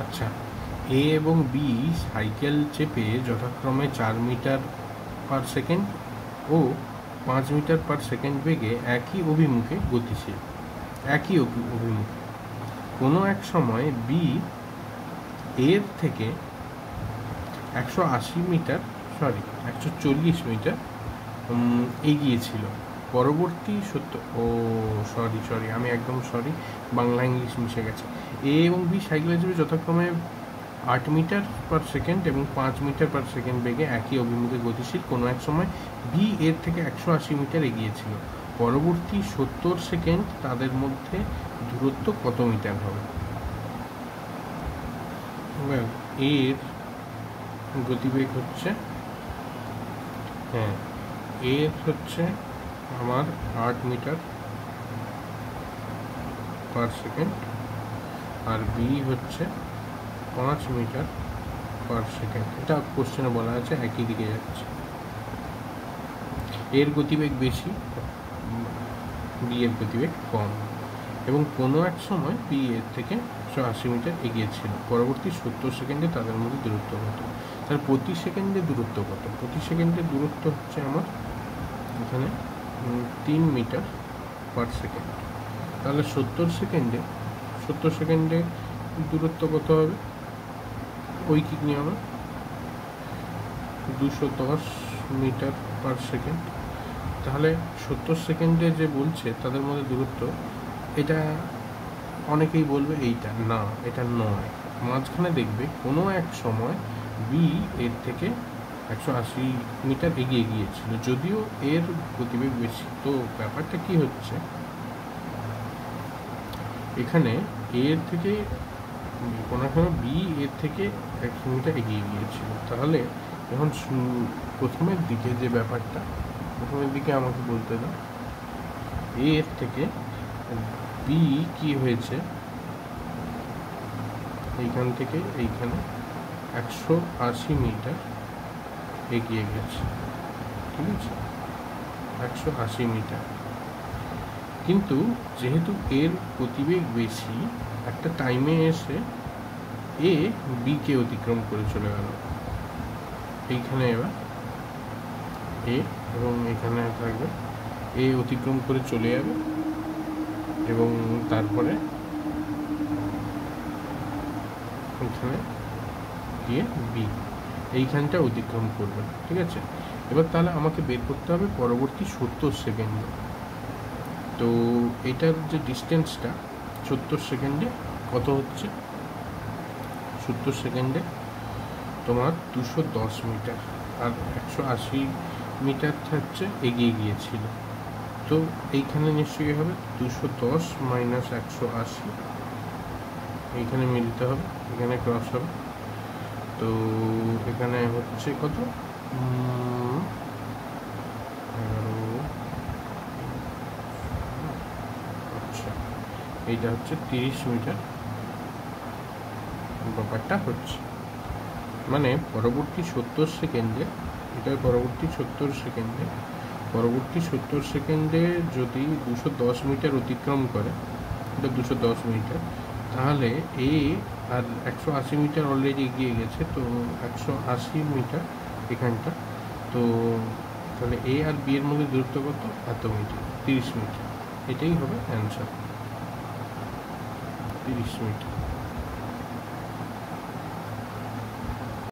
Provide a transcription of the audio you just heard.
আচ্ছা, এ এবং B cycle চেপে যথাক্রমে 4 মিটার পার সেকেন্ড ও 5 মিটার পার সেকেন্ড বেগে একই অভিমুখে গতিশীল। একই অভিমুখে কোনো এক সময় বি এর থেকে 140 মিটার এগিয়ে ছিল। পরবর্তী আমি একদম সরি, বাংলা ইংলিশ মিশে গেছে। এ এবং বি সাইকেলের চেপে যথাক্রমে 8 মিটার পার সেকেন্ড এবং 5 মিটার পার সেকেন্ড বেগে একই অভিমুখে গতিশীল। কোনো এক সময় বি এর থেকে 180 মিটার এগিয়ে ছিল। পরবর্তী 70 সেকেন্ড তাদের মধ্যে দূরত্ব কত মিটার হবে? এর গতিবেগ হচ্ছে, এর হচ্ছে আমার 8 মিটার পার সেকেন্ড আর বি হচ্ছে 5 মিটার পার সেকেন্ড। এটা কোশ্চেনে বলা আছে, একই দিকে যাচ্ছে। এর গতিবেগ বেশি, বি এর গতিবেগ কম, এবং কোনো এক সময় বি এর থেকে 180 মিটার এগিয়ে ছিল। পরবর্তী 70 সেকেন্ডে তাদের মধ্যে দূরত্ব কত? তার প্রতি সেকেন্ডে দূরত্ব কত? প্রতি সেকেন্ডের দূরত্ব হচ্ছে আমার এখানে 3 মিটার পার সেকেন্ড। তাহলে 70 সেকেন্ডে দূরত্ব কত হবে? ঐকিক নিয়মে 210 মিটার পার সেকেন্ড। তাহলে 70 সেকেন্ডে যে বলছে তাদের মধ্যে দূরত্ব, এটা অনেকেই বলবে এইটা না, এটা নয়। মাঝখানে দেখবে কোনো এক সময় বি এর থেকে 180 মিটার এগিয়ে গিয়েছিল, যদিও এর গতিবেগ বেশি। তো ব্যাপারটা কি হচ্ছে, এখানে এর থেকে কোনো এক সময় বি এর থেকে 100 মিটার এগিয়ে গিয়েছিল। তাহলে এখন প্রথমের দিকে যে ব্যাপারটা, প্রথমের দিকে আমাকে বলতে দাও, এর থেকে বি কি হয়েছে, এইখান থেকে এইখানে 180 মিটার এগিয়ে গেছে, ঠিক আছে, 180 মিটার। কিন্তু যেহেতু এর গতিবেগ বেশি, একটা টাইমে এসে এ বিকে অতিক্রম করে চলে গেল। এইখানে এবার এ এবং এখানে থাকবে, এ অতিক্রম করে চলে যাবে এবং তারপরে এখানে গিয়ে বি এইখানটা অতিক্রম করবে, ঠিক আছে। এবার তাহলে আমাকে বের করতে হবে পরবর্তী 70 সেকেন্ডে। তো এটার যে ডিস্টেন্সটা 70 সেকেন্ডে কত হচ্ছে, 70 সেকেন্ডে তোমার 210 মিটার, আর 180 মিটার হচ্ছে এগিয়ে গিয়েছিল। তো এইখানে নিশ্চয়ই হবে 210 মাইনাস 180, এইখানে মিলতে হবে, এখানে ক্রস হবে। তো এখানে হচ্ছে কত, 11, আচ্ছা এইটা হচ্ছে 30 মিটার ব্যাপারটা হচ্ছে। মানে পরবর্তী 70 সেকেন্ডে, এটার পরবর্তী 70 সেকেন্ডে যদি 210 মিটার অতিক্রম করে, এটা 210 মিটার, তাহলে এ আর 180 মিটার অলরেডি এগিয়ে গেছে। তো 180 মিটার এখানটা, তো তাহলে এ আর বি এর মধ্যে দূরত্ব কত, এত মিটার, 30 মিটার। এটাই হবে অ্যান্সার, 30 মিটার।